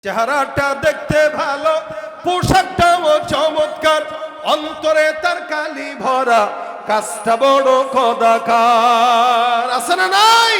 চেহারাটা দেখতে ভালো, পোশাকটাও চমৎকার, অন্তরে তার কালি ভরা, কাজটা বড় কদাকার। আছে না নাই?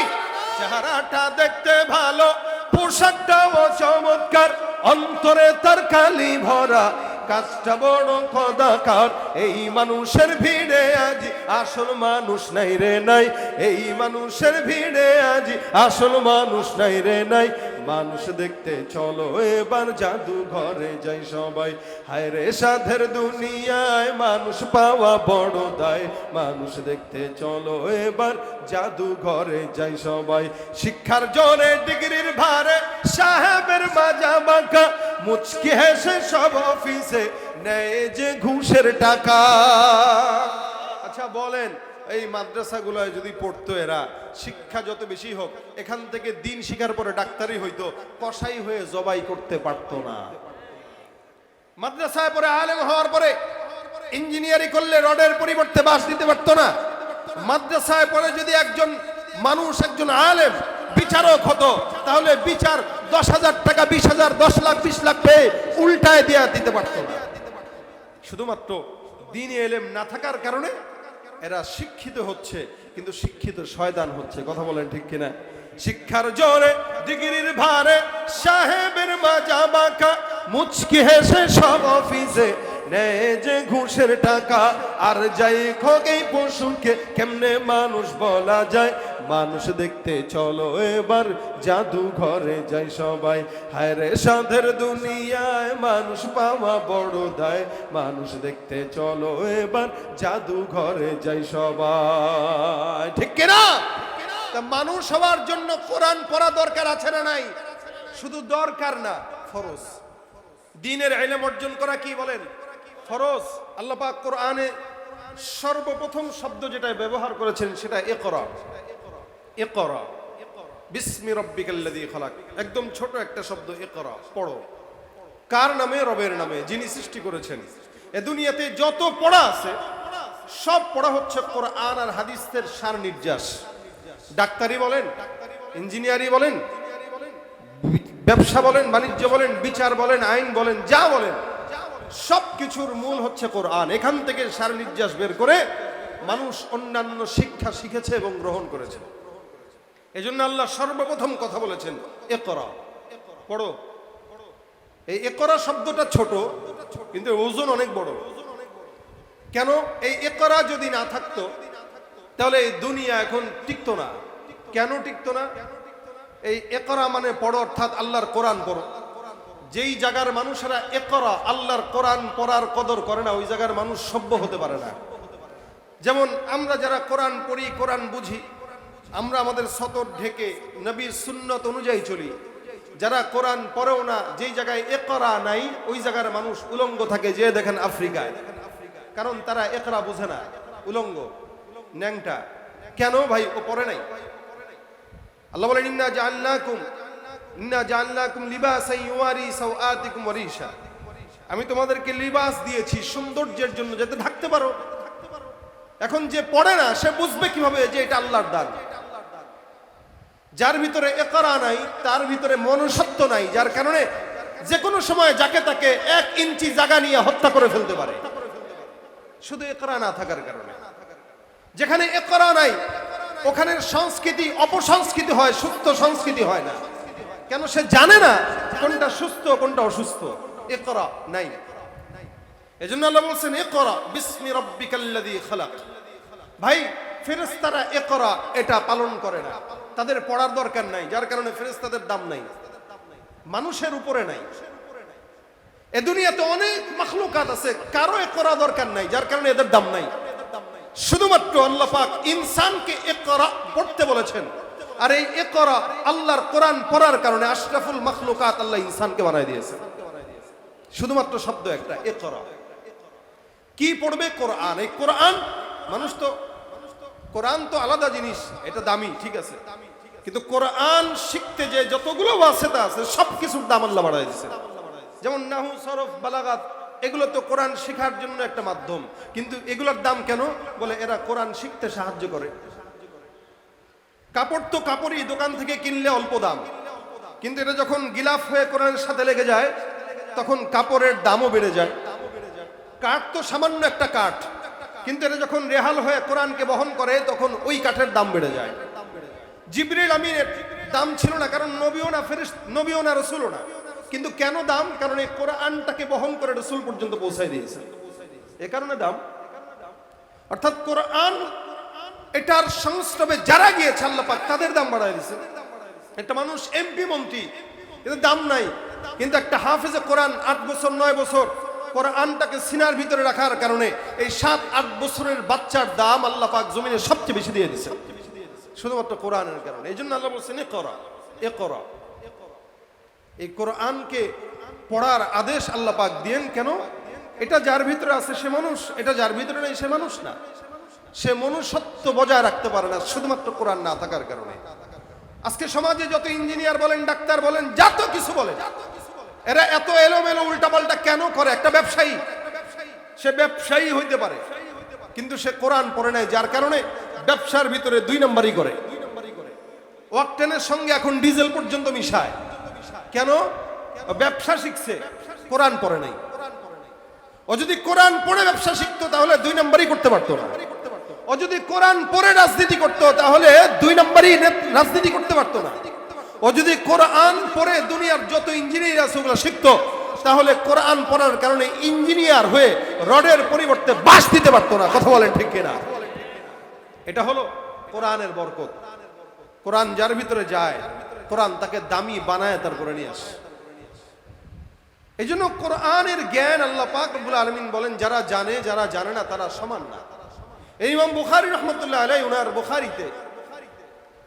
চেহারাটা দেখতে ভালো, পোশাকটাও চমৎকার, অন্তরে তার কালি ভরা, কাজটা বড় কদাকার। এই মানুষের ভিড়ে আজ আসল মানুষ নাই রে নাই, এই মানুষের ভিড়ে আজ আসল মানুষ নাই রে নাই। মানুষ দেখতে চলো এবার জাদু ঘরে যাই সবাই, হায় রে সাধের দুনিয়ায় মানুষ পাওয়া বড় দায়। মানুষ দেখতে চলো এবার জাদু ঘরে যাই সবাই, শিক্ষার জোরে ডিগ্রির ভারে সাহেবের মাজা বাঁকা, মুচকি হেসে সব অফিসে নেয় যে ঘুষের টাকা। আচ্ছা বলেন, এই মাদ্রাসাগুলোয় যদি পড়তো এরা, শিক্ষা যত বেশি হোক, এখান থেকে দিন শিখার পরে ডাক্তারই হইতো, কসাই হয়ে জবাই করতে পারতো না। মাদ্রাসায় পরে আলেম হওয়ার পরে ইঞ্জিনিয়ারিং করলে রডের পরিবর্তে বাঁশ দিতে পারতো না। মাদ্রাসায় পরে যদি একজন মানুষ, একজন আলেম বিচারক হতো, তাহলে বিচার 10,000 টাকা, 20,000, 10 লাখ, 20 লাখ পেয়ে উল্টায় দিয়ে দিতে পারতো না। শুধুমাত্র দ্বীনি ইলম না থাকার কারণে এরা শিক্ষিত হচ্ছে, কিন্তু শিক্ষিত শয়তান হচ্ছে। কথা বলেন ঠিক কিনা? শিক্ষার জোরে ডিগ্রির ভারে সাহেবের মাজা বাঁকা, মুচকি হেসে সব অফিসে নেয় যে ঘুষের টাকা। আর যাই হোক এই পশুকে কেমনে মানুষ বলা যায়, মানুষ দেখতে চলো এবার জাদু ঘরে যাই সবাই, হায় রে সাধের দুনিয়ায় মানুষ পাওয়া বড় দায়। মানুষ দেখতে চলো এবার জাদু ঘরে যাই সবাই, ঠিক কিনা? তা মানুষ হওয়ার জন্য কোরআন পড়া দরকার আছে না নাই? শুধু দরকার না, ফরজ। দ্বীনের ইলম অর্জন করা কি বলেন? ফরজ। আল্লাহ পাক কোরআনে সর্বপ্রথম শব্দ যেটা ব্যবহার করেছেন সেটা ইকরা। ইকরা বিসমি রাব্বিকাল্লাযী খালাক, একদম ছোট একটা শব্দ, ইকরা, পড়ো। কার নামে? রবের নামে, যিনি সৃষ্টি করেছেন। এ দুনিয়াতে যত পড়া আছে সব পড়া হচ্ছে কোরআন আর হাদিসের সার নির্যাস। ডাক্তারি বলেন, ইঞ্জিনিয়ারিং বলেন, ব্যবসা বলেন, বাণিজ্য বলেন, বিচার বলেন, আইন বলেন, যা বলেন, সব কিছুর মূল হচ্ছে কোরআন। এখান থেকে সার নির্যাস বের করে মানুষ অন্যান্য শিক্ষা শিখেছে এবং গ্রহণ করেছে। এজন্য আল্লাহ সর্বপ্রথম কথা বলেছেন ইকরা, পড়ো। এই ইকরা শব্দটা ছোট, কিন্তু ওজন অনেক বড়। কেন? এই ইকরা যদি না থাকতো তাহলে এই দুনিয়া এখন টিকতো না। কেন টিকতো না? এই ইকরা মানে পড়ো, অর্থাৎ আল্লাহর কোরআন পড়ো। যেই জায়গার মানুষেরা ইকরা, আল্লাহর কোরআন পড়ার কদর করে না, ওই জায়গার মানুষ সভ্য হতে পারে না। যেমন আমরা যারা কোরআন পড়ি, কোরআন বুঝি, আমরা আমাদের সতর ঢেকে নবীর সুন্নত অনুযায়ী চলি। যারা কোরআন পড়েও না, যেই জায়গায় ইকরা নাই, ওই জায়গার মানুষ উলঙ্গ থাকে। যে দেখেন আফ্রিকায়, কারণ তারা ইকরা বুঝে না, উলঙ্গ, ন্যাংটা। কেন ভাই? ও পড়ে নাই। আল্লাহ বলেন ইন্না জাআলনাকুম লিবাসান ইউয়ারি সাওআতিকুম ওয়া রিশা, আমি তোমাদেরকে লিবাস দিয়েছি সৌন্দর্যের জন্য, যাতে ঢাকতে পারো। এখন যে পড়ে না সে বুঝবে কিভাবে যে এটা আল্লাহর দান? যার ভিতরে ইকরা নাই, তার ভিতরে মনুষ্যত্ব নাই, যার কারণে যে কোনো সময় যাকে তাকে 1 ইঞ্চি জায়গা নিয়ে হত্যা করে ফেলতে পারে, শুধু ইকরা না থাকার কারণে। যেখানে ইকরা নাই ওখানের সংস্কৃতি অপসংস্কৃতি হয়, সুস্থ সংস্কৃতি হয় না। কেন? সে জানে না কোনটা সুস্থ কোনটা অসুস্থ। ইকরা নাই। এজন্য আল্লাহ বলছেন ইকরা বিসমি রাব্বিকাল্লাযী খালাক। ভাই, ফেরেশতারা ইকরা এটা পালন করে না, তাদের পড়ার দরকার নাই, যার কারণে ফেরেশতাদের দাম নাই, মানুষের উপরে নাই। এ দুনিয়াতে অনেক মাখলুকাত আছে, কারো ইকরা দরকার নাই, যার কারণে এদের দাম নাই। শুধুমাত্র আল্লাহ পাক ইনসানকে ইকরা পড়তে বলেছেন। আর এই ইকরা, আল্লাহর কোরআন পড়ার কারণে আশরাফুল মাখলুকাত আল্লাহ ইনসানকে বানাই দিয়েছে। শুধুমাত্র শব্দ একটা, ইকরা। কি পড়বে? কোরআন। এই কোরআন, মানুষ তো কোরআন তো আলাদা জিনিস, এটা দামি, ঠিক আছে, কিন্তু কোরআন শিখতে যে যতগুলো ওয়াসিতা আছে সবকিছুর দাম আল্লাহ বাড়াই দিয়েছে। যেমন নাহু, সরফ, বালাগাত, এগুলো তো কোরআন শেখার জন্য একটা মাধ্যম, কিন্তু এগুলোর দাম কেন? বলে এরা কোরআন শিখতে সাহায্য করে। কাপড় তো কাপড়ই দোকান থেকে কিনলে অল্প দাম, কিন্তু এটা যখন গিলাফ হয়ে কোরআনের সাথে লেগে যায় তখন কাপড়ের দামও বেড়ে যায়। কাঠ তো সামান্য একটা কাঠ, কিন্তু এটা যখন রেহাল হয়ে কোরআনকে বহন করে তখন ওই কাঠের দাম বেড়ে যায়। জিবরিল আমিনের দাম ছিল না, কারণ নবীও না, ফেরেশতা নবীও না, রাসূলও না। কিন্তু কেন দাম? কারণ এই কোরআনটাকে বহন করে রাসূল পর্যন্ত পৌঁছায় দিয়েছে, এ কারণে দাম। অর্থাৎ কোরআন এটার সংস্রবে যারা গিয়েছে আল্লাহ পাক তাদের দাম বাড়ায় দিয়েছে। একটা মানুষ এমপি মন্ত্রী, এদের দাম নাই, কিন্তু একটা হাফেজে কোরআন 8 বছর 9 বছর কোরআনটাকে সিনার ভিতরে রাখার কারণে এই 7-8 বছরের বাচ্চার দাম আল্লাহ পাক জমিনে সবচেয়ে বেশি দিয়ে দিয়েছে, শুধুমাত্র কোরআনের কারণে। এই জন্য আল্লাহ বলছেন ইকরা ইকরা। এই কোরআনকে পড়ার আদেশ আল্লাহ পাক দিয়েন কেন? এটা যার ভিতরে আছে সে মানুষ, এটা যার ভিতরে নেই সে মানুষ না, সে মনুষ্যত্ব বজায় রাখতে পারে না শুধুমাত্র কোরআন না থাকার কারণে। আজকে সমাজে যত ইঞ্জিনিয়ার বলেন, ডাক্তার বলেন, যত কিছু বলেন, এরা এত এলোমেলো উল্টাপাল্টা কেন করে? একটা ব্যবসায়ী, সে ব্যবসায়ী হইতে পারে কিন্তু সে কোরআন পড়ে নাই, যার কারণে ব্যবসার ভিতরে 2 নম্বরই করে। ওয়াকটেনের সঙ্গে এখন ডিজেল পর্যন্ত মিশায়। কেন? ব্যবসা শিখছে, কোরআন পড়ে নাই। ও যদি কোরআন পড়ে ব্যবসা শিখতো তাহলে 2 নম্বরই করতে পারতো না। ও যদি কোরআন পড়ে রাজনীতি করতো তাহলে 2 নম্বরই রাজনীতি করতে পারতো না। ও যদি কোরআন পড়ে দুনিয়ার যত ইঞ্জিনিয়ার আছে ওগুলো শিখতো তাহলে কোরআন পড়ার কারণে ইঞ্জিনিয়ার হয়ে রডের পরিবর্তে বাঁশ দিতে পারতো না। কথা বলেন ঠিক কিনা? এটা হলো কোরআনের বরকত। কোরআন যার ভিতরে যায় কোরআন তাকে দামি বানায় তারপরে নিয়ে আসে। এই জন্য কোরআনের জ্ঞান আল্লাহ পাক রব্বুল আলামিন বলেন যারা জানে যারা জানে না তারা সমান না। এই ইমাম বুখারী রাহমাতুল্লাহ আলাইহি ওনার বুখারীতে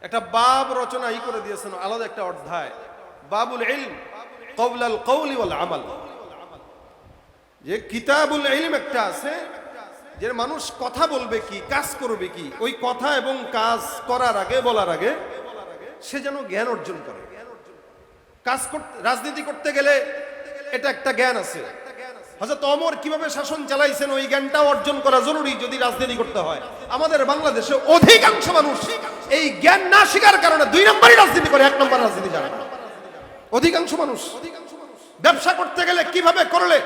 একটা বাব রচনা করে দিয়েছেন, আলাদা একটা অধ্যায়, বাবুল ইলম ক্বাবলাল কওলি ওয়াল আমাল। যে কিতাবুল ইলম একটা আছে, যে মানুষ কথা বলবে কি, কাজ করবে কি, ওই কথা এবং কাজ করার আগে, বলার আগে সে যেন জ্ঞান অর্জন করে। কাজ করতে, রাজনীতি করতে গেলে এটা একটা জ্ঞান আছে। হযরত ওমর কিভাবে শাসন চালাইছেন ওই জ্ঞানটাও অর্জন করা জরুরি যদি রাজনীতি করতে হয়। আমাদের বাংলাদেশে অধিকাংশ মানুষ এই জ্ঞান না শিখার কারণে 2 নম্বরই রাজনীতি করে, 1 নম্বর রাজনীতি জানে না। অধিকাংশ মানুষ ব্যবসা করতে গেলে কিভাবে করলে,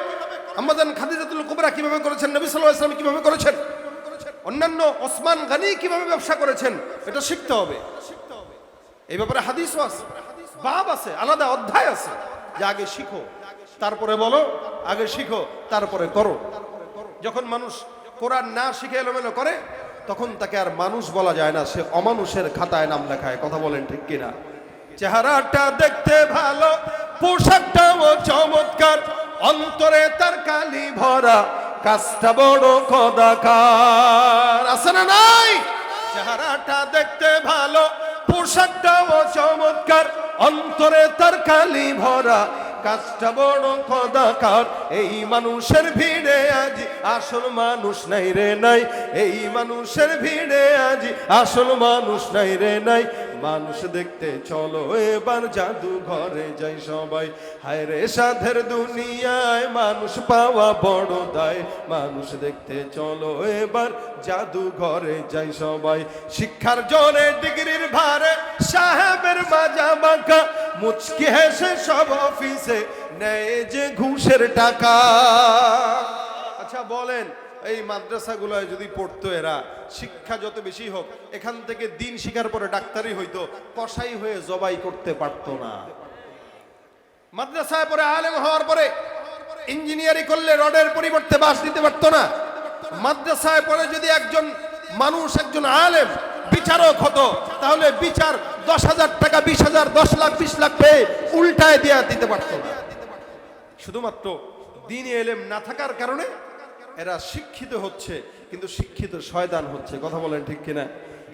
আম্মাজান খাদিজাতুল কুবরা কিভাবে করেছেন, নবী সাল্লাল্লাহু আলাইহি ওয়াসাল্লাম কিভাবে করেছেন, অন্যান্য ওসমান গনি কিভাবে ব্যবসা করেছেন, এটা শিখতে হবে। এই ব্যাপারে হাদিসও আছে, বাব আছে, আলাদা অধ্যায় আছে যে আগে শিখো তারপরে বলো, আগে শিখো তারপরে করো। যখন মানুষ কোরআন না শিখে এলোমেলো করে তখন তাকে আর মানুষ বলা যায় না, সে অমানুষের খাতায় নাম লেখায়। কথা বলেন ঠিক কিনা? চেহারাটা দেখতে ভালো, পোশাকটাও চমৎকার, অন্তরে তার কালি ভরা, কাজটা বড় কদাকার। আছে না নাই? চেহারাটা দেখতে ভালো, পোশাকটাও চমৎকার, অন্তরে তার কালি ভরা, কাজটা বড় কদাকার। এই মানুষের ভিড়ে আজ আসল মানুষ নাই রে নাই, এই মানুষের ভিড়ে আজ আসল মানুষ নাই রে নাই। মানুষ দেখতে চলো এবার জাদু ঘরে যাই সবাই, হায় রে সাধের দুনিয়ায় মানুষ পাওয়া বড় দায়। মানুষ দেখতে চলো এবার জাদু ঘরে যাই সবাই, শিক্ষার জোরে ডিগ্রির ভারে সাহেবের মাজা বাঁকা, মুচকি হেসে সব অফিসে নেয় যে ঘুষের টাকা। আচ্ছা বলেন, এই মাদ্রাসাগুলোয় যদি পড়তো এরা, শিক্ষা যত বেশি হোক, এখান থেকে দিন শিখার পরে ডাক্তারই হইতো, কসাই হয়ে জবাই করতে পারতো না। মাদ্রাসায় পরে আলেম হওয়ার পরে ইঞ্জিনিয়ারিং করলে রডের পরিবর্তে বাঁশ দিতে পারতো না। মাদ্রাসায় পরে যদি একজন মানুষ, একজন আলেম বিচারক হতো তাহলে বিচার 10,000 টাকা, 20,000, 10 লাখ, 20 লাখ পেয়ে উল্টায় দিয়ে দিতে পারতো না। শুধুমাত্র দ্বীনি ইলম না থাকার কারণে এরা শিক্ষিত হচ্ছে, কিন্তু শিক্ষিত শয়তান হচ্ছে। কথা বলেন ঠিক কিনা?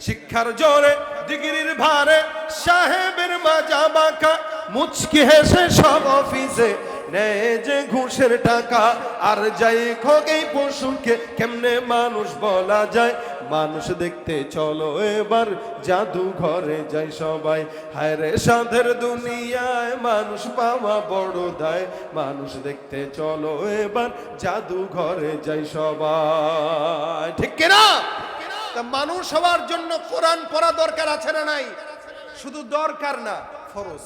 শিক্ষার জোরে ডিগ্রির ভারে সাহেবের মাজা বাঁকা, মুচকি হেসে সব অফিসে নেয় যে ঘুষের টাকা। আর যাই হোক এই পশুকে কেমনে মানুষ বলা যায়, মানুষ দেখতে চলো এবার জাদু ঘরে যাই সবাই, হায় রে সাধের দুনিয়ায় মানুষ পাওয়া বড় দায়। মানুষ দেখতে চলো এবার জাদু ঘরে যাই সবাই, ঠিক কিনা? তা মানুষ হওয়ার জন্য কোরআন পড়া দরকার আছে না নাই? শুধু দরকার না, ফরজ।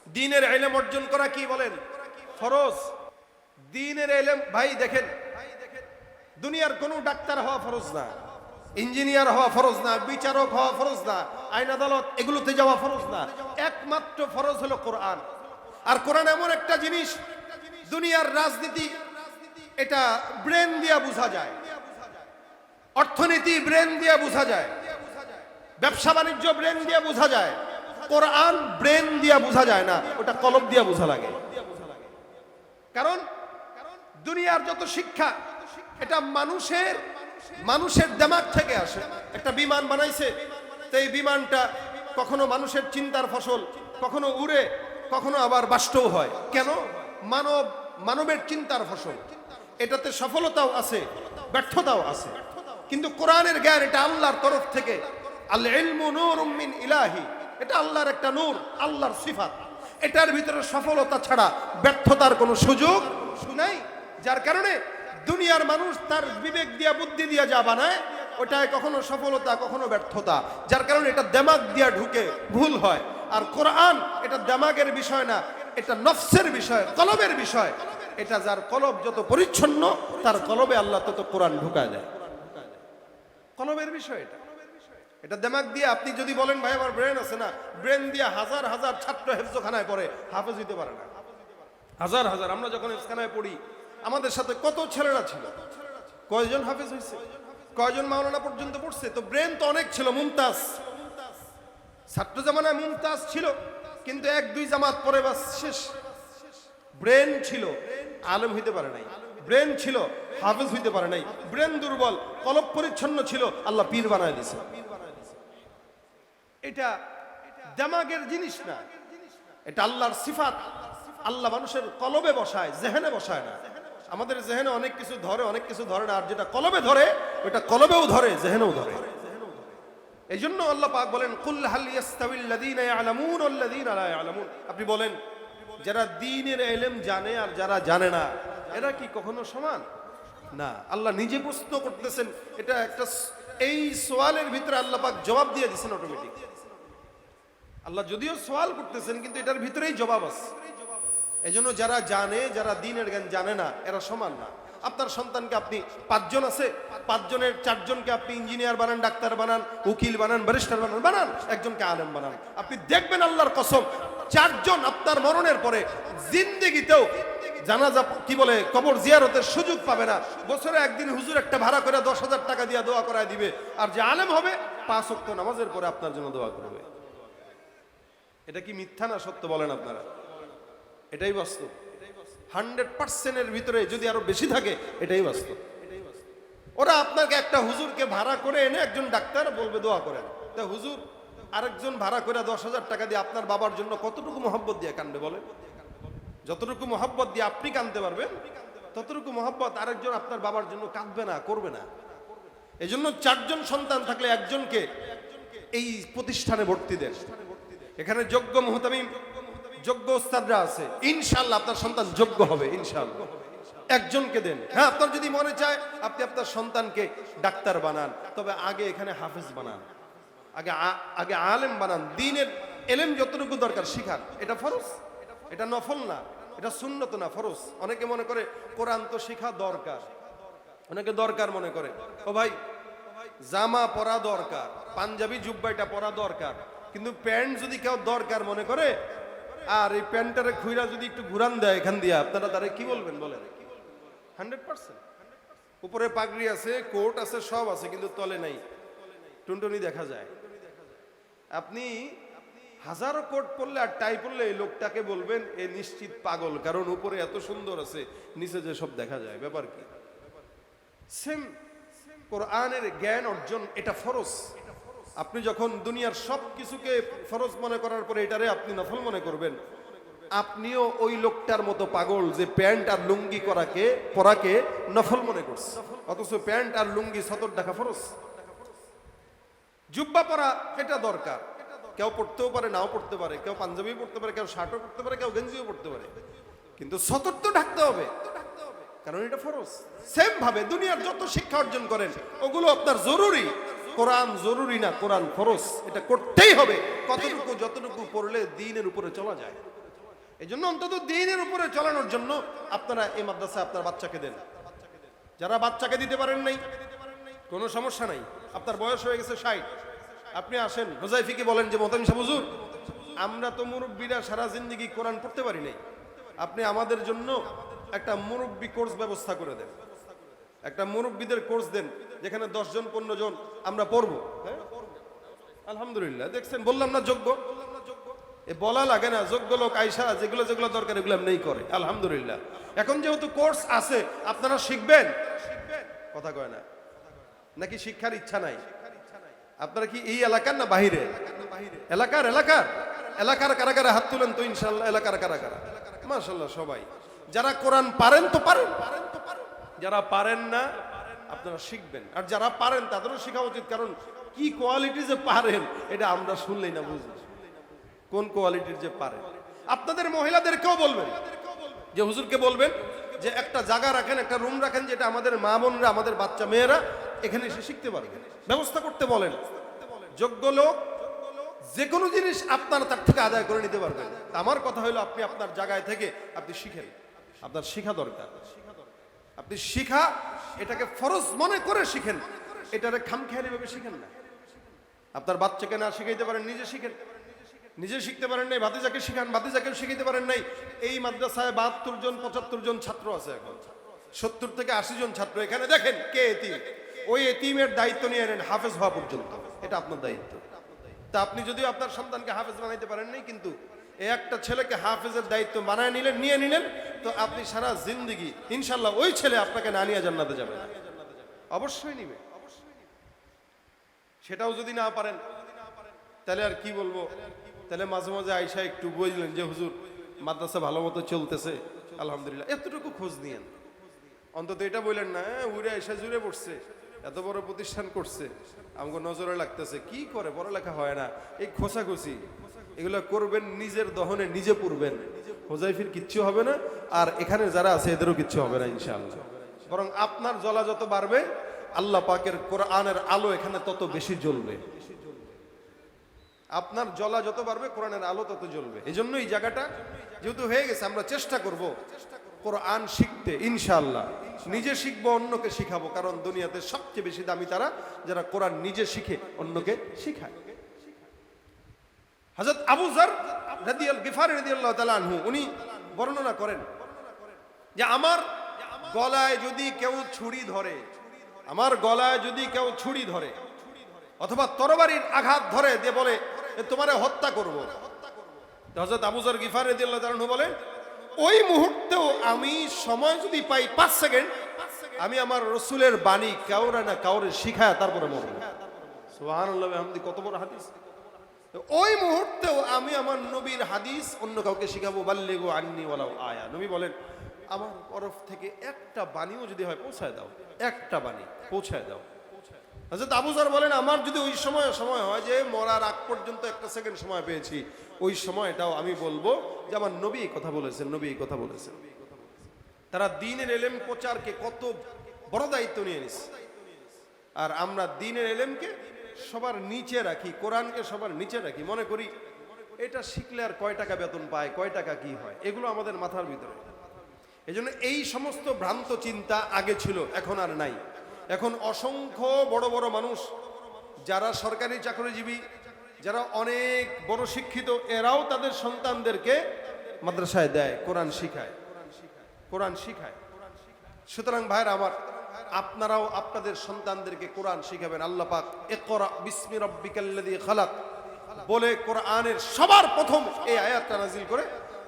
দ্বীনের ইলম অর্জন করা কি বলেন ফরজ। দ্বীনের ইলম ভাই দেখেন, দুনিয়ার কোনো ডাক্তার হওয়া ফরজ না, ইঞ্জিনিয়ার হওয়া ফরজ না, বিচারক হওয়া ফরজ না, আইন আদালত এগুলোতে যাওয়া ফরজ না। একমাত্র ফরজ হলো কোরআন। আর কোরআন এমন একটা জিনিস, দুনিয়ার রাজনীতি এটা ব্রেন দিয়ে বোঝা যায়, অর্থনীতি ব্রেন দিয়ে বোঝা যায়, ব্যবসা বাণিজ্য ব্রেন দিয়ে বোঝা যায়। কোরআন ব্রেন দিয়ে বোঝা যায় না, ওটা কলব দিয়ে বোঝা লাগে। কারণ দুনিয়ার যত শিক্ষা এটা মানুষের দিমাগ থেকে আসে। একটা বিমান বানাইছে, তো এই বিমানটা কখনো মানুষের চিন্তার ফসল, কখনো উড়ে, কখনো আবার বাষ্টও হয়। কেন? মানবের চিন্তার ফসল। এটাতে সফলতাও আছে, ব্যর্থতাও আছে। কিন্তু কোরআনের জ্ঞান এটা আল্লাহর তরফ থেকে। আল ইলমু নূরুম মিন ইলাহি, এটা আল্লাহর একটা নূর, আল্লাহর সিফাত। এটার ভিতরে সফলতা ছাড়া ব্যর্থতার কোনো সুযোগ নাই। যার কারণে দুনিয়ার মানুষ তার বিবেক দিয়া, বুদ্ধি দিয়া যা বানায়, ওটায় কখনো সফলতা কখনো ব্যর্থতা। যার কারণে এটা দিমাগ দিয়া ঢুকে ভুল হয়। আর কোরআন এটা দিমাগের বিষয় না, এটা নফসের বিষয়, কলবের বিষয়। এটা যার কলব যত পরিচ্ছন্ন, তার কলবে আল্লাহ তত কোরআন ঢুকায় দেয়। কলবের বিষয় এটা। এটা দিমাগ দিয়ে আপনি যদি বলেন ভাই আমার ব্রেন আছে না, ব্রেন দিয়ে হাজার হাজার ছাত্র হেফজখানায় পড়ে, হাফেজ হইতে পারে না। হাজার হাজার। আমরা যখন হেফজখানায় পড়ি, আমাদের সাথে কত ছেলেরা ছিল, কয়জন হাফেজ হয়েছে, কয়জন মাওলানা পর্যন্ত পড়ছে। তো ব্রেন তো অনেক ছিল, মুমতাজ। ছাত্র জামানায় মুমতাজ ছিল, কিন্তু এক দুই জামাত পরে বাস শেষ। ব্রেন ছিল, আলেম হইতে পারে নাই। ব্রেন ছিল, হাফেজ হইতে পারে নাই। ব্রেন দুর্বল, কলব পরিচ্ছন্ন ছিল, আল্লাহ পীর বানায় দিয়েছে। এটা দিমাগের জিনিস না, এটা আল্লাহর সিফাত। আল্লাহ মানুষের কলবে বসায়, জেহেনে বসায় না। আমাদের জেহেনে অনেক কিছু ধরে, অনেক কিছু ধরে না। আর যেটা কলবে ধরে, ওটা কলবেও ধরে, জেহেনেও ধরে। এই জন্য আল্লাহ পাক বলেন, কুল হাল ইয়াস্তাবিল লাযীনা ইয়ালামুন ওয়াল লাযীনা লা ইয়ালামুন। আপনি বলেন, যারা দ্বীনের ইলম জানে আর যারা জানে না, এরা কি কখনো সমান? না। আল্লাহ নিজে প্রশ্ন করতেছেন। এটা একটা, এই সওয়ালের ভিতরে আল্লাহ পাক জবাব দিয়ে দিয়েছেন অটোমেটিক। আল্লাহ যদিও সওয়াল করতেছেন, কিন্তু এটার ভিতরেই জবাব আছে। এজন্য যারা জানে, যারা দ্বীনের জ্ঞান জানে না, এরা সমান না। আপনার সন্তানকে আপনি 5 জন আছে, 5 জনের 4 জনকে আপনি ইঞ্জিনিয়ার বানান, ডাক্তার বানান, উকিল বানান, ব্যারিস্টার বানান, একজনকে আলেম বানান। আপনি দেখবেন আল্লাহর কসম, 4 জন আপনার মরণের পরে জিন্দেগিতেও জানাজা কি বলে কবর জিয়ারতের সুযোগ পাবে না। বছরে একদিন হুজুর একটা ভাড়া করে 10,000 টাকা দিয়ে দোয়া করায় দিবে। আর যে আলেম হবে 5 ওয়াক্ত নামাজের পরে আপনার জন্য দোয়া করবে। এটা কি মিথ্যা না সত্য বলেন আপনারা? এটাই বাস্তব। 100% এর ভিতরে যদি আরো বেশি থাকে, এটাই বাস্তব। ওরা আপনাকে একটা হুজুরকে ভাড়া করে এনে একজন ডাক্তার বলবে দোয়া করেন। তা হুজুর আরেকজন ভাড়া করে 10,000 টাকা দিয়ে আপনার বাবার জন্য কতটুকু মহব্বত দিয়ে কান্দে বলেন? যতটুকু মহব্বত দিয়ে আপনি কাঁদতে পারবেন, ততটুকু মহব্বত আরেকজন আপনার বাবার জন্য কাঁদবে না, করবে না। এই জন্য 4 জন সন্তান থাকলে একজনকে এই প্রতিষ্ঠানে ভর্তি দেন। এখানে যোগ্য মুহতামিম, যোগ্য ওস্তাদরা আছে, ইনশাআল্লাহ আপনার সন্তান যোগ্য হবে ইনশাআল্লাহ। একজনকে দেন। হ্যাঁ, আপনার যদি মনে চায় আপনি আপনার সন্তানকে ডাক্তার বানান, তবে আগে এখানে হাফেজ বানান, আগে আলেম বানান। দ্বীনের ইলম যতটুকু দরকার শিখান। এটা ফরজ, এটা নফল না, এটা সুন্নত না, ফরজ। অনেকে মনে করে কোরআন তো শেখা দরকার, অনেকে দরকার মনে করে। ও ভাই, জামা পরা দরকার, পাঞ্জাবি জুব্বাইটা পরা দরকার, কিন্তু প্যান্ট যদি কেউ দরকার মনে করে, আর এই প্যান্টটারে খুইরা যদি একটু ঘুরান দেয় এখান দিয়ে, আপনারা তারে কি বলবেন বলেন? 100% উপরে পাগড়ি আছে, কোট আছে, সব আছে, কিন্তু তলে নাই, টুনটুনি দেখা যায়। আপনি হাজারো কোট পরলে আর টাই পরলে এই লোকটাকে বলবেন এ নিশ্চিত পাগল, কারণ উপরে এত সুন্দর আছে, নিচে যে সব দেখা যায়। ব্যাপার কি? সেম কোরআনের জ্ঞান অর্জন এটা ফরজ। আপনি যখন দুনিয়ার সব কিছুকে ফরজ মনে করার পরে এটারে আপনি নফল মনে করবেন, আপনিও ওই লোকটার মতো পাগল যে প্যান্ট আর লুঙ্গি পরাকে নফল মনে করছে, অথচ প্যান্ট আর লুঙ্গি সতর ঢাকা ফরজ। জুব্বা পরা এটা দরকার, কেউ পড়তেও পারে, নাও পড়তে পারে, কেউ পাঞ্জাবি পড়তে পারে, কেউ শার্টও পড়তে পারে, কেউ গেঞ্জিও পড়তে পারে, কিন্তু সতর তো ঢাকতে হবে, কারণ এটা ফরজ। সেম ভাবে দুনিয়ার যত শিক্ষা অর্জন করেন ওগুলো আপনার জরুরি। কোরআন জরুরি না, কোরআন ফরজ, এটা করতেই হবে। কতটুকু? যতটুকু পড়লে দ্বীনের উপরে চলা যায়। এই জন্য অন্তত দ্বীনের উপরে চালানোর জন্য আপনারা এই মাদ্রাসায় আপনার বাচ্চাকে দেন। যারা বাচ্চাকে দিতে পারেন নাই, কোনো সমস্যা নাই, আপনার বয়স হয়ে গেছে 60, আপনি আসেন, হোজাইফিকে বলেন যে মোহতামিম সাহেব হুজুর, আমরা তো মুরব্বীরা সারা জিন্দেগি কোরআন পড়তে পারি নাই, আপনি আমাদের জন্য একটা মুরব্বী কোর্স ব্যবস্থা করে দেন, একটা মুরব্বীদের কোর্স দেন যেখানে 10 জন 15 জন আমরা পড়বো। হ্যাঁ, আলহামদুলিল্লাহ, দেখছেন বললাম না যোগ্য, এ বলা লাগে না, যোগ্য লোক আইসা যেগুলো যেগুলো দরকার এগুলো এমনিই করে। আলহামদুলিল্লাহ, এখন যেহেতু কোর্স আছে আপনারা শিখবেন, কথা কয় না নাকি শিক্ষার ইচ্ছা নাই? আপনারা কি এই এলাকার না বাহিরে? এলাকার এলাকার এলাকার কারা কারা হাত তুলেন তো ইনশাআল্লাহ। এলাকার কারা কারা? মাশাআল্লাহ সবাই। যারা কোরআন পারেন তো পারেন, যারা পারেন না আপনারা শিখবেন, আর যারা পারেন তাদেরও শেখা উচিত, কারণ কি কোয়ালিটি যে পারেন এটা আমরা শুনলেই না বুঝি কোন কোয়ালিটির যে পারেন। আপনাদের মহিলাদেরকেও বলবেন যে হুজুরকে বলবেন যে একটা জায়গা রাখেন, একটা রুম রাখেন, যেটা আমাদের মা বোনরা, আমাদের বাচ্চা মেয়েরা এখানে এসে শিখতে পারবে, ব্যবস্থা করতে বলেন। যোগ্য লোক যে কোনো জিনিস আপনার তার থেকে আদায় করে নিতে পারবেন। আমার কথা হলো আপনি আপনার জায়গায় থেকে আপনি শিখেন, আপনার শিখা দরকার। আপনি শিখা এটাকে ফরজ মনে করে শিখেন, এটারে খামখেয়ালি ভাবে শিখেন না। আপনার বাচ্চাকে না শিখাইতে পারেন, নিজে শিখেন। নিজে শিখতে পারেন নাই, ভাতিজাকে শিখান, ভাতিজাকে শিখাইতে পারেন নাই। এই মাদ্রাসায় 72 জন 75 জন ছাত্র আছে, এখন 70 থেকে 80 জন ছাত্র। এখানে দেখেন কে এতিম, ওই এতিমের দায়িত্ব নিয়ে নেন হাফেজ হওয়া পর্যন্ত, এটা আপনার দায়িত্ব। তা আপনি যদিও আপনার সন্তানকে হাফেজ বানাইতে পারেন নাই, কিন্তু এই একটা ছেলেকে হাফেজের দায়িত্ব বানায় নিলেন, নিয়ে নিলেন, তো আপনি সারা জিন্দেগি ইনশাল্লাহ ওই ছেলে আপনাকে না নিয়ে জান্নাতে যাবে না, অবশ্যই নিবে। সেটাও যদি না পারেন তাহলে আর কি বলবো, তাহলে মাঝে মাঝে আইসা একটু বুঝলেন যে হুজুর মাদ্রাসা ভালো মতো চলতেছে আলহামদুলিল্লাহ, এতটুকু খোঁজ নিয়েন। অন্তত এটা বললেন না উড়ে আইসা জুড়ে পড়ছে, এত বড় প্রতিষ্ঠান করছে, আমাকে নজরে লাগতেছে, কি করে পড়ালেখা হয় না, এই খোঁচাখুচি এগুলো করবেন, নিজের দহনে নিজে পড়বেন, হোজাইফির কিচ্ছু হবে না, আর এখানে যারা আছে এদেরও কিচ্ছু হবে না ইনশাআল্লাহ। বরং আপনার জ্বলা যত বাড়বে, আল্লাহ পাকের কোরআনের আলো এখানে তত বেশি জ্বলবে। আপনার জ্বলা যত বাড়বে কোরআনের আলো তত জ্বলবে। এই জন্য এই জায়গাটা যেহেতু হয়ে গেছে, আমরা চেষ্টা করব কোরআন শিখতে ইনশাআল্লাহ। নিজে শিখবো, অন্যকে শিখাবো, কারণ দুনিয়াতে সবচেয়ে বেশি দামি তারা যারা কোরআন নিজে শিখে অন্যকে শিখায়। হযরত আবু যর গিফারি রাদিয়াল্লাহু তাআলা আনহু উনি বর্ণনা করেন যে আমার গলায় যদি কেউ ছুরি ধরে, আমার গলায় যদি কেউ ছুরি ধরে অথবা তরবারির আঘাত ধরে দিয়ে বলে তোমারে হত্যা করব, হযরত আবু যর গিফারি রাদিয়াল্লাহু তাআলা আনহু বলেন ওই মুহূর্তেও আমি সময় যদি পাই 5 সেকেন্ড, আমি আমার রাসূলের বাণী কাউরে না কাউরে শিখায় তারপরে মরব। সুবহানাল্লাহ ওয়া বিহামদি, কত বড় হাদিস। ওই মুহূর্তেও আমি আমার নবীর হাদিস অন্য কাউকে শিখাবো, বাল্লিগু আন্নি ওয়ালাউ আয়া। নবী বলেন আমার তরফ থেকে একটা বাণীও যদি হয় পৌঁছায় দাও, একটা বাণী পৌঁছায় দাও। হযরত আবু যর বলেন আমার যদি ওই সময় হয় যে মরার আগ পর্যন্ত একটা সেকেন্ড সময় পেয়েছি, ওই সময়টাও আমি বলবো যে আমার নবী এই কথা বলেছেন, নবী এই কথা বলেছেন। তারা দ্বীনের ইলম প্রচারকে কত বড় দায়িত্ব নিয়ে নিছে, আর আমরা দ্বীনের ইলমকে সবার নিচে রাখি, কোরআনকে সবার নিচে রাখি, মনে করি এটা শিখলে আর কয় টাকা বেতন পায়, কয় টাকা কি হয়, এগুলো আমাদের মাথার ভিতরে। এজন্য এই সমস্ত ভ্রান্ত চিন্তা আগে ছিল, এখন আর নাই। এখন অসংখ্য বড় বড় মানুষ যারা সরকারি চাকরিজীবী, যারা অনেক বড় শিক্ষিত, এরাও তাদের সন্তানদেরকে মাদ্রাসায় দেয়, কোরআন শিখায়, কোরআন শিখায়। সুতরাং ভাইরা আমার, আপনারাও আপনাদের সন্তানদেরকে কোরআন শিখাবেন। আল্লাহ পাক ইকরা বিসমি রাব্বিকাল্লাযী খালাক বলে কোরআনের সবার প্রথম এই আয়াতটা নাজিল করে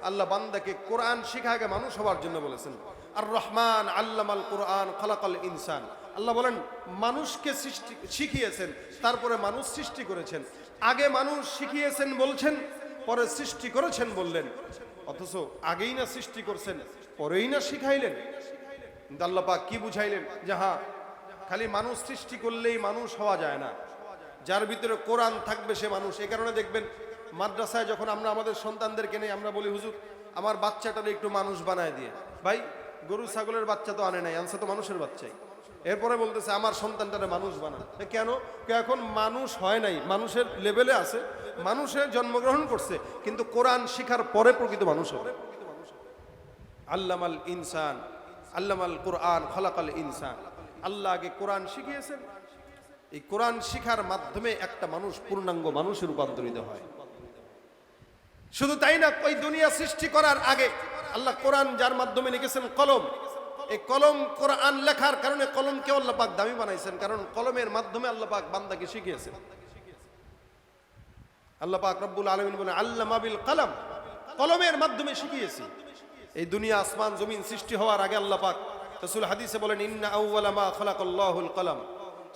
আল্লাহ বান্দাকে কোরআন শিখাকে মানুষ হওয়ার জন্য বলেছেন। আর রহমান আল্লামাল কোরআন খালাকাল ইনসান। আল্লাহ বলেন মানুষকে শিখিয়েছেন, তারপরে মানুষ সৃষ্টি করেছেন। আগে মানুষ শিখিয়েছেন বলছেন, পরে সৃষ্টি করেছেন বললেন, অথচ আগেই না সৃষ্টি করছেন, পরেই না শিখাইলেন। কিন্তু আল্লাহ পাক কি বুঝাইলেন যে হ্যাঁ, খালি মানুষ সৃষ্টি করলেই মানুষ হওয়া যায় না, যার ভিতরে কোরআন থাকবে সে মানুষ। এই কারণে দেখবেন মাদ্রাসায় যখন আমরা আমাদের সন্তানদেরকে নেই, আমরা বলি হুজুর আমার বাচ্চাটারে একটু মানুষ বানায় দিয়ে। ভাই গরু ছাগলের বাচ্চা তো আনে নাই, আনছে তো মানুষের বাচ্চাই। এরপরে বলতেছে আমার সন্তানটারে মানুষ বানান। কেন? এখন মানুষ হয় নাই, মানুষের লেভেলে আছে, মানুষের জন্মগ্রহণ করছে, কিন্তু কোরআন শিখার পরে প্রকৃত মানুষ হবে। আল্লামাল ইনসান, আল্লামাল কোরআন খলাকাল ইনসান। আল্লাহ আগে কোরআন শিখিয়েছেন, এই কোরআন শিখার মাধ্যমে একটা মানুষ পূর্ণাঙ্গ মানুষে রূপান্তরিত হয়। শুধু তাই না, ওই দুনিয়া সৃষ্টি করার আগে আল্লাহ কোরআন যার মাধ্যমে লিখেছেন কলম, এই কলম কোরআন লেখার কারণে কলমকে আল্লাহ পাক দামি বানাইছেন, কারণ কলমের মাধ্যমে আল্লাহ পাক বান্দাকে শিখিয়েছেন। আল্লাহ পাক রব্বুল আলামিন বলেন আল্লামা বিল কলম, কলমের মাধ্যমে শিখিয়েছি। এই দুনিয়া আসমান জমিন সৃষ্টি হওয়ার আগে আল্লাহ পাক রাসূল হাদিসে বলেন ইন্না আউওয়ালা মা খালাকাল্লাহুল কলম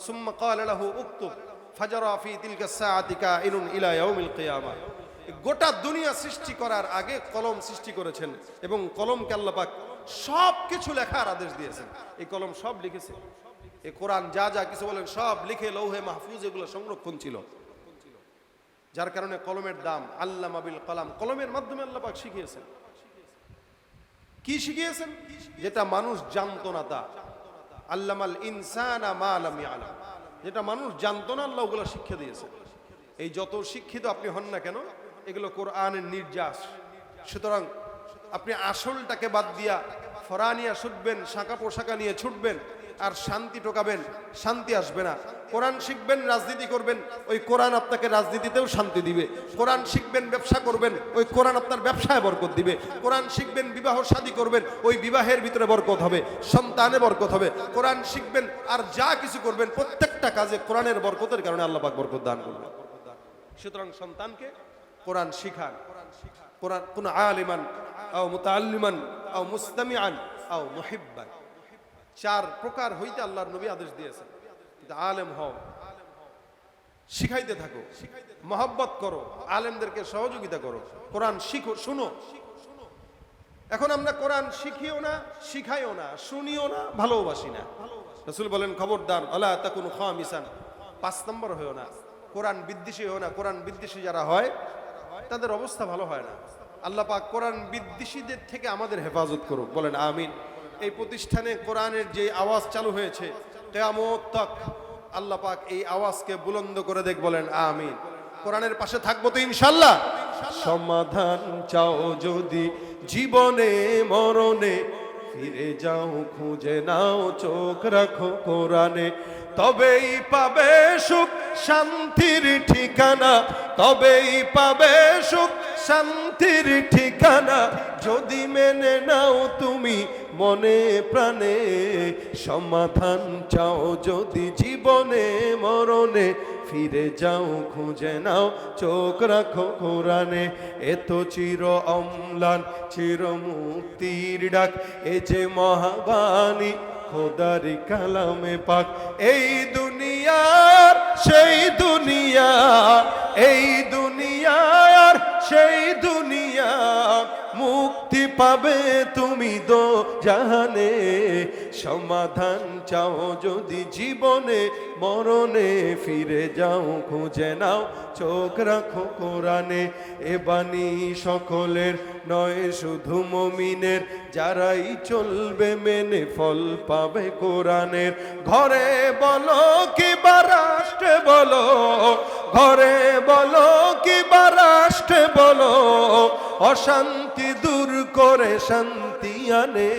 সুম্মা ক্বালা লাহু উকতুব ফাজারা ফি তিলকা সাআতি কাইনুন ইলা ইয়াউমিল কিয়ামা। গোটা দুনিয়া সৃষ্টি করার আগে কলম সৃষ্টি করেছেন এবং কলমকে আল্লাহ পাক সব কিছু লেখার আদেশ দিয়েছেন। এই কলম সব লিখেছে, এই কোরআন যা যা কিছু বলেন সব লিখে লৌহে মাহফুজ এগুলো সংরক্ষণ ছিল, যার কারণে কলমের দাম। আল্লামা বিল কলম, কলমের মাধ্যমে আল্লাহ পাক শিখিয়েছেন। কি শিখিয়েছেন? যেটা মানুষ জানতো না তা। আল্লামাল ইনসানা মা লাম ইয়ালাম, যেটা মানুষ জানতো না আল্লাহ ওগুলো শিক্ষা দিয়েছেন। এই যত শিক্ষিত আপনি হন না কেন, এগুলো কোরআনের নির্যাস। সুতরাং আপনি আসলটাকে বাদ দিয়া ফরানিয়া ছুটবেন, শাঁকা পোশাকা নিয়ে ছুটবেন আর শান্তি টোকাবেন, শান্তি আসবে না। কোরআন শিখবেন, রাজনীতি করবেন, ওই কোরআন আপনাকে রাজনীতিতেও শান্তি দিবে। কোরআন শিখবেন, ব্যবসা করবেন, ওই কোরআন আপনার ব্যবসায় বরকত দিবে। কোরআন শিখবেন, বিবাহ শাদী করবেন, ওই বিবাহের ভিতরে বরকত হবে, সন্তানে বরকত হবে। কোরআন শিখবেন আর যা কিছু করবেন প্রত্যেকটা কাজে কোরআনের বরকতের কারণে আল্লাহ পাক বরকত দান করবেন। সুতরাং সন্তানকে কোরআন শিখান। কোরআন কোন আলিমান আও মুতাআল্লিমান আও মুস্তামিআন আও মুহিব্বান, চার প্রকার হইতে আল্লাহর নবী আদেশ দিয়েছেন। আলেম হও, শিখাইতে থাকো, মহব্বত করো, আলেমদেরকে সহযোগিতা করো, কোরআন শিখো, শুনো। এখন আমরা কোরআন শিখিও না, শিখাইও না, শুনিও না, ভালোবাসি না। রাসূল বলেন খবরদার আলা তাকুনু খামিসান, 5 নম্বর হয়ো না, কোরআন বিদ্বেষী হয়ো না। কোরআন বিদ্বেষী যারা হয় তাদের অবস্থা ভালো হয় না। আল্লাহ পাক কোরআন বিদ্বেষীদের থেকে আমাদের হেফাজত করুক, বলেন আমিন। এই প্রতিষ্ঠানে কোরআনের যে আওয়াজ চালু হয়েছে কিয়ামত তক আল্লাহ পাক এই আওয়াজকে বুলন্দ করে দেখ, বলেন আমিন। কোরআনের পাশে থাকবো তো ইনশাআল্লাহ। সমাধান চাও যদি জীবনে মরণে, ফিরে যাও খুঁজে নাও চোখ রাখো কোরআনে, তবেই পাবে সুখ শান্তির ঠিকানা, তবেই পাবে সুখ শান্তির ঠিকানা, যদি মেনে নাও তুমি মনে প্রাণে। সমাধান চাও যদি জীবনে মরণে, ফিরে যাও খুঁজে নাও চোখ রাখো কোরআনে। এত চির অম্লান চির মুক্তির ডাক, এ যে মহাবাণী খোদার কালামে পাক। এই দুনিয়ার সেই দুনিয়া, এই দুনিয়ার সেই দুনিয়া, মুক্তি পাবে তুমি দো জাহানে। সমাধান চাও যদি জীবনে মরণে, ফিরে যাও খুঁজে নাও চোখ রাখো কোরআনে। এ বাণী সকলের নয় শুধু মুমিনের, যারাই চলবে মেনে ফল পাবে কোরআনের। ঘরে বলো কিবা রাষ্ট্রে বলো, ঘরে বলো কিবা রাষ্ট্রে বলো, অশান্তি দূর করে শান্তি আনে।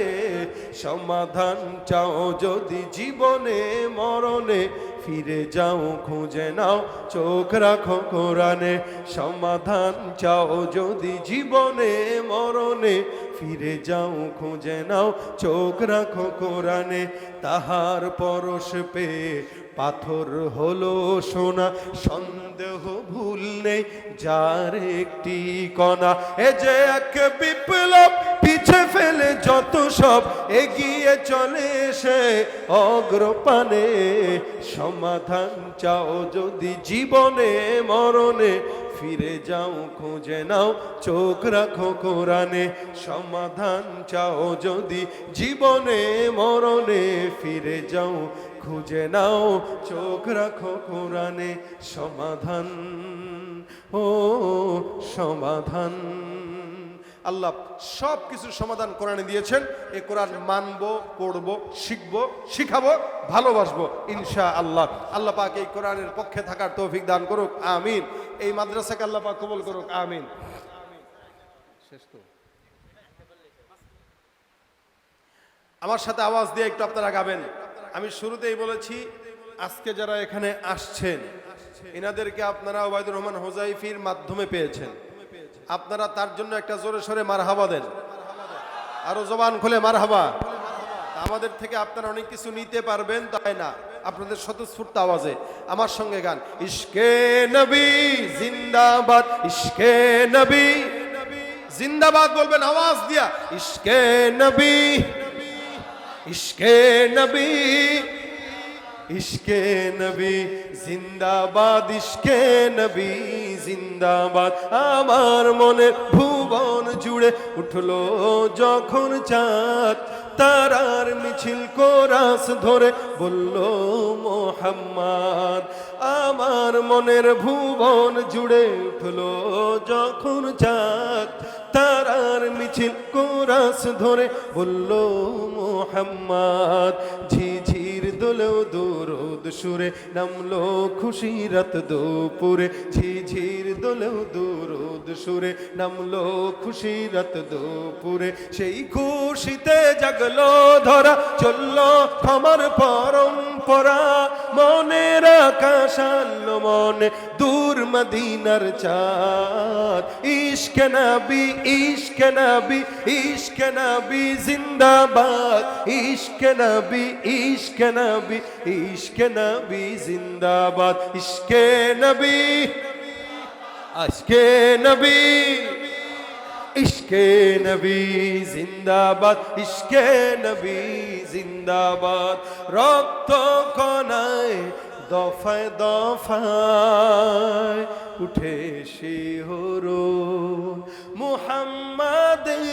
সমাধান চাও যদি জীবনে মরণে, ফিরে যাও খুঁজে নাও চোখ রাখো কোরআনে। সমাধান চাও যদি জীবনে মরণে, ফিরে যাও খুঁজে নাও চোখ রাখো কোরআনে। তাহার পরশ পেয়ে পাথর হলো সোনা, সন্দেহ ভুল নেই যার একটি কণা। এ যে এক বিপ্লব, পিছে ফেলে যত সব এগিয়ে চলে সে অগ্রপানে। সমাধান চাও যদি জীবনে মরণে, ফিরে যাও খুঁজে নাও চোখ রাখো কোরআনে। সমাধান চাও যদি জীবনে মরণে, ফিরে যাও খুঁজে নাও চোখ রাখো কোরআনে। সমাধান ও সমাধান, আল্লাহ সব কিছুর সমাধান কোরআনে দিয়েছেন। এই কোরআন মানবো, পড়বো, শিখবো, শিখাবো, ভালোবাসবো ইনশাআল্লাহ। আল্লাহ পাক এই কোরআনের পক্ষে থাকার তৌফিক দান করুক, আমিন। এই মাদ্রাসাকে আল্লাহ পাক কবুল করুক, আমিন। শেষ তো। আমার সাথে আওয়াজ দিয়ে একটু আপনারা গাবেন। আমি শুরুতেই বলেছি আজকে যারা এখানে আসছেন এনাদেরকে আপনারা ওবায়দুর রহমান হোজাইফির মাধ্যমে পেয়েছেন। আপনারা তার জন্য একটা জোরে সোরে মারহাবা দেন, আরো জবান খুলে মারহাবা। আমাদের থেকে আপনারা অনেক কিছু নিতে পারবেন, তাই না? আপনাদের স্বতঃস্ফূর্ত আওয়াজে আমার সঙ্গে গান। ইশকে নবী জিন্দাবাদ, ইশকে নবী জিন্দাবাদ বলবেন আওয়াজ দিয়া। ইশকে নবী, ইশকে নবী, ইশকে নবী জিন্দাবাদ, ইশকে নবী জিন্দাবাদ। আমার মনে ভুবন জুড়ে উঠলো যখন চাঁদ, তারার মিছিল কোরাস ধরে বলল মোহাম্মদ। আমার মনের ভুবন জুড়ে উঠলো যখন চাঁদ, তারার মিছিল কোরাস ধরে বলল মোহাম্মদ। ঝিঝির দোলেও দরুদ সুরে নামলো খুশিরাত দুপুরে, ঝিঝির দোলেও দরুদ সুরে নামলো খুশিরাত দুপুরে। সেই খুশিতে জাগলো ধরা, চললো আমার পরম্পরা। মনের আকাশ আনলো মনে দূর মদিনার চাঁদ। ইশকে নবী, ইশকে নবী, ইশকে নবী জিন্দাবাদ, ইশকে নবী, ইশকে নবী, ইশকে নবী জিন্দাবাদ। ইশকে নবী, আশকে নবী, ইশকে নবী জিন্দাবাদ, ইশকে নবী জিন্দাবাদ। রক্ত কণায় দফায় দফায় উঠে শিহরণ, মুহাম্মাদের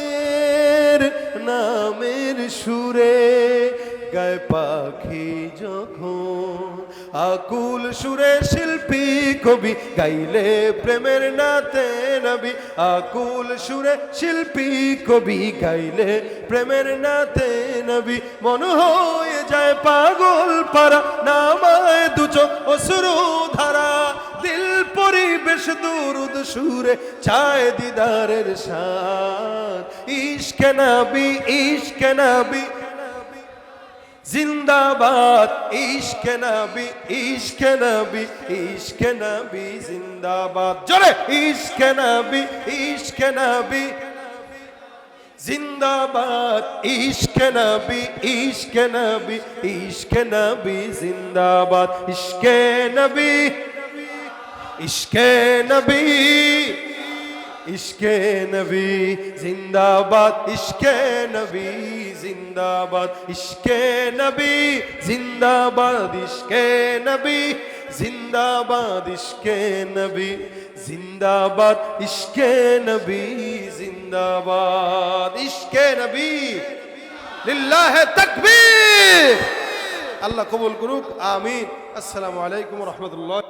নামের সুরে গায় পাখি যখন। আকুল সুরে শিল্পী কবি গাইলে প্রেমের নাতে নবী, আকুল সুরে শিল্পী কবি গাইলে প্রেমের নাতে নবী। মন হয়ে যায় পাগল পারা, নামায় দুচোখ অশ্রু ধারা। দিল পরিবেশ দুরুদ সুরে চায় দিদারের সাথ। ইশকে নবী, ইশকে নবী জিন্দাবাদ, ইশকে নবী, ইশকে নবী, ইশকে নবী জিন্দাবাদ। জোরে ইশকে নবী, ইশকে নবী জিন্দাবাদ, ইশকে নবী, ইশকে নবী, ইশকে নবী জিন্দাবাদ। ইশকে নবী, ইশকে নবী, ইশকে নবী জিন্দাবাদ, ইশকে নবী জিন্দাবাদ, ইশকে নবী জিন্দাবাদ, ইশকে নবী জিন্দাবাদ, ইশকে নবী জিন্দাবাদ, ইশকে নবী জিন্দাবাদ। ইশকে নবী লিল্লাহে তাকবীর। আল্লাহ কবুল করুক, আমিন। আসসালামু আলাইকুম ওয়া রাহমাতুল্লাহ।